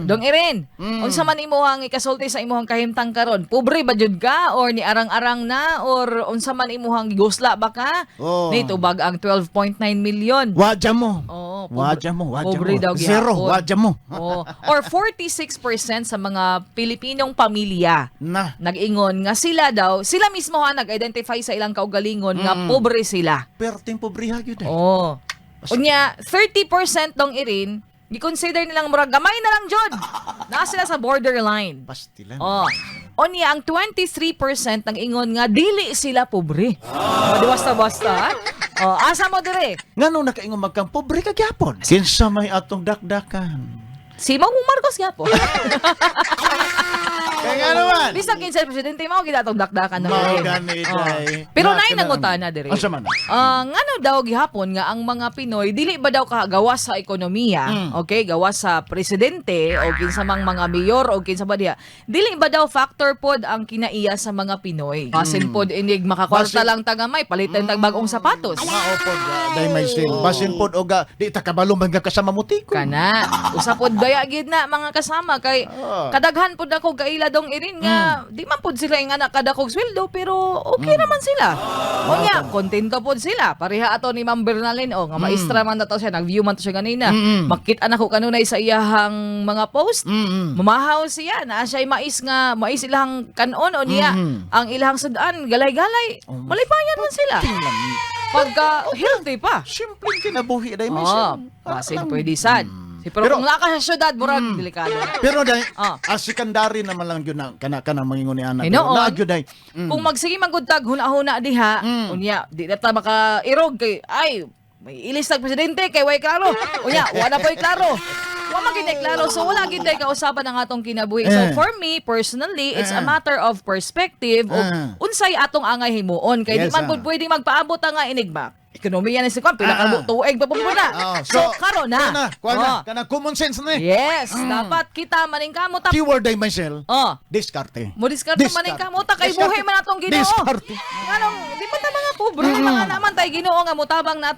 Dong Irin, unsa man imuhang ikasulti sa imuhang kahimtang karon? Pobre ba jud ka or ni arang-arang na or unsa man imuhang gigusla ba ka? Oh. Nito bag ang 12.9 million. Wadya mo. Oo, Wadya mo. pobre daw Zero. gyapon. Wadya mo. Oo. Or 46% sa mga Pilipinong pamilya Na. nag-ingon nga sila daw, sila mismo ha nag-identify sa ilang kaugalingon nga pobre sila. Perting pobriha yun eh. Oh. Unya, 30% dong Irin, gi-consider nilang murag gamay na lang jud. Naa sila sa borderline. Pastilan. Oh. Unya, ang 23% nang ingon nga dili sila pobre. Di basta-basta. Oh, asa mo dire? Nga nung nakaingon magkang pobre ka gyapon. Kinsa may atong dakdakan. Si Mangong Marcos nga po. Kaya nga naman. Bisag kinsa presidente mao gid atong dakdakan na. Mao gani day. Pero nay nangutana dire. Asa man? Ngano daw gihapon nga ang mga Pinoy dili ba daw gawas sa ekonomiya, okay, gawas sa presidente o kinsa mang mga mayor o kinsa ba diha. Dili ba daw factor pod ang kinaiya sa mga Pinoy? Basin pod inig makakwarta lang tagamay palitan tag bagong sapatos. Mao pod day may sin. Basin pod oga di ta kabalo man ka kasama mutiko. Kana usapod gaya gid na mga kasama kay kadaghan pod ako kaila dong Irin nga di man pod sila nga nakadakog sweldo pero okay naman sila. Unya kontento pod sila. Pareha ato ni Ma'am Bernalyn nga maestra man na to siya, nag-view man to siya kanina. Makita na ko kanunay sa iyahang mga post. Mamahaw siya na siya mais ilang kanon o niya ang ilang sudan galay-galay. Malipayan man sila. Pagka healthy pa. Simple kinabuhi day may Oh, sin. basin pwede sad. Pero kung laka sa syudad, murag delikado. Pero day, Ah. asikandari naman lang yun na kana mangingon ni anak. Hinoon. Na gyud day. Kung magsige magudtag huna-huna diha, unya di na ta maka-irog kay ay may ilis tag presidente kay way klaro. Unya, wala po'y klaro. Wa magid klaro so wala gid kausapan ang atong kinabuhi. So for me personally, it's a matter of perspective o unsay atong angay himuon kay di Yes, man pud pwedeng magpaabot nga enigma. Ekonomiya ni si Kwan, pila ka tuig pa po na. So, karon na. Kana common sense na eh. Yes, dapat kita maning kamot. Keyword day myself. Oh, Diskarte. mo diskarte maning kamot kay buhi man atong Ginoo. Diskarte. Anong di ba ta mga pobre mga naman tay Ginoo nga mutabang nato